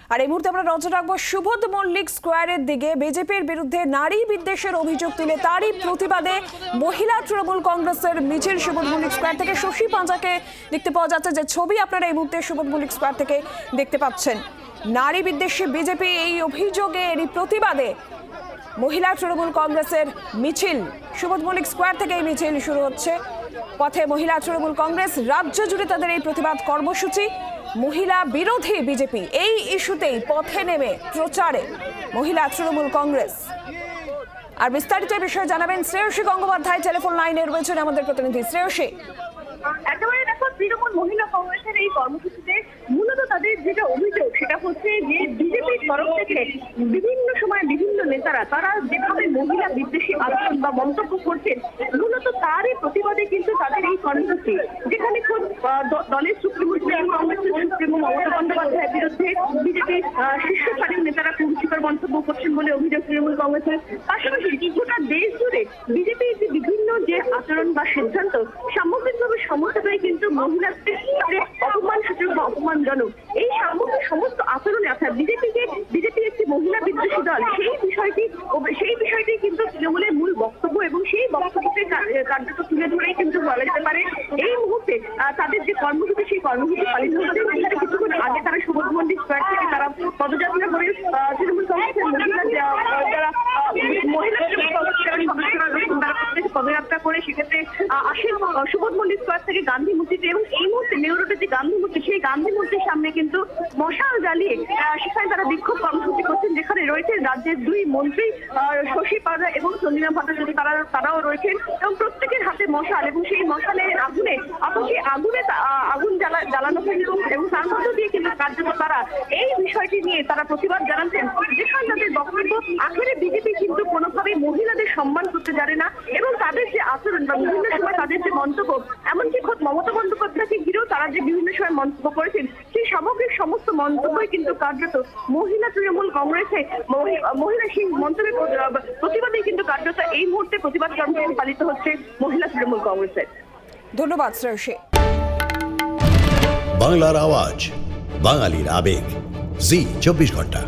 আর এই মুহূর্তে আমরা নজর রাখবো সুবোধ মল্লিক স্কোয়ারের দিকে। বিজেপির বিরুদ্ধে নারী বিদ্বেষের অভিযোগ তুলে তারই প্রতিবাদে মহিলা তৃণমূল কংগ্রেসের মিছিল সুবোধ মল্লিক স্কোয়ার থেকে। শশী পাঁজাকে দেখতে পাওয়া যাচ্ছে, যে ছবি আপনারা এই মুহূর্তে সুবোধ মল্লিক স্কোয়ার থেকে দেখতে পাচ্ছেন। নারী বিদ্বেষী বিজেপি এই অভিযোগের প্রতিবাদে মহিলা তৃণমূল কংগ্রেসের মিছিল সুবোধ মল্লিক স্কোয়ার থেকে এই মিছিল শুরু হচ্ছে। পথে মহিলা তৃণমূল কংগ্রেস, রাজ্য জুড়ে তাদের এই প্রতিবাদ কর্মসূচি। মহিলা বিরোধী বিজেপি এই ইস্যুতেই পথে নেমে প্রচারে মহিলা তৃণমূল কংগ্রেস। আর বিস্তারিত বিষয়ে জানাবেন শ্রেয়সী গঙ্গোপাধ্যায়, টেলিফোন লাইনে রয়েছেন আমাদের প্রতিনিধি। শ্রেয়সী, একেবারে দেখো, তৃণমূল মহিলা কংগ্রেসের এই কর্মসূচিতে মূলত তাদের যেটা অভিযোগ সেটা হচ্ছে যে বিজেপির তরফ থেকে বিভিন্ন সময় বিভিন্ন নেতারা তারা যেভাবে মহিলা বিদ্বেষী আচরণ বা মন্তব্য করছেন, মূলত তারই প্রতিবাদে কিন্তু তাদের এই কর্মসূচি। যেখানে খুব দলের সুপ্রিমো তৃণমূল কংগ্রেসের সুপ্রিমো মমতা বন্দ্যোপাধ্যায়ের বিরুদ্ধে বিজেপির শীর্ষ সারির নেতারা কুরুচিকর মন্তব্য করছেন বলে অভিযোগ তৃণমূল কংগ্রেসের। পাশাপাশি গোটা দেশ জুড়ে বিজেপির যে বিভিন্ন যে আচরণ বা সিদ্ধান্ত সামগ্রিকভাবে সমস্তটাই কিন্তু মহিলাদের অপমান সূচক বা অপমানজনক। এই সামগ্রিক সমস্ত আচরণে অর্থাৎ বিজেপি একটি মহিলা বিদ্বেষী দল, সেই বিষয়টি কিন্তু তৃণমূলের মূল বক্তব্য এবং সেই বক্তব্যকে কার্যত তুলে ধরেই কিন্তু বলা যেতে পারে এই মুহূর্তে তাদের যে কর্মসূচি সেই কর্মসূচি পালিত হচ্ছে। সেখানে কিছুক্ষণ আগে তারা সুবোধ মল্লিক স্কোয়ার থেকে তারা পদযাত্রা করে তৃণমূল কংগ্রেসের যারা মহিলা পদযাত্রা করে সেক্ষেত্রে আসেন সুবোধ মল্লিক স্কোয়ার থেকে গান্ধী মূর্তিতে। এবং এই মুহূর্তে নিউ রোডের যে গান্ধী মূর্তি, সেই গান্ধী মূর্তির সামনে কিন্তু মশাল জ্বালিয়ে সেখানে তারা বিক্ষোভ কর্মসূচি করছেন, যেখানে রয়েছেন রাজ্যের দুই মন্ত্রী শশী পাঁজা এবং চন্দ্রিমা ভট্টাচার্য, তারাও রয়েছেন। এবং প্রত্যেকের হাতে মশাল এবং সেই মশালের আগুনে আগুন জ্বালানো হয়েছিল এবং তার মধ্য দিয়ে কিন্তু কার্যত তারা এই বিষয়টি নিয়ে তারা প্রতিবাদ জানাচ্ছেন। যেখানে তাদের বক্তব্য, আখেরে বিজেপি কিন্তু কোনোভাবেই মহিলাদের সম্মান করতে জানে না এবং তাদের যে আচরণ বা বিভিন্ন সময় তাদের যে মন্তব্য, এমনকি খোদ মমতা বন্দ্যোপাধ্যায়কে ঘিরেও তারা যে বিভিন্ন সময় মন্তব্য করেছেন, সেই সামগ্রিক সমস্ত মন্তব্যই কিন্তু কার্যত মহিলা তৃণমূল কংগ্রেসে মহিলা সেই মন্তব্যের প্রতিবাদেই কিন্তু কার্যত এই মুহূর্তে প্রতিবাদ কর্মসূচি পালিত হচ্ছে মহিলা তৃণমূল কংগ্রেসের। ধন্যবাদ শ্রেয়সী। বাংলার আওয়াজ, বাঙালির আবেগ, জি 24 ঘন্টা।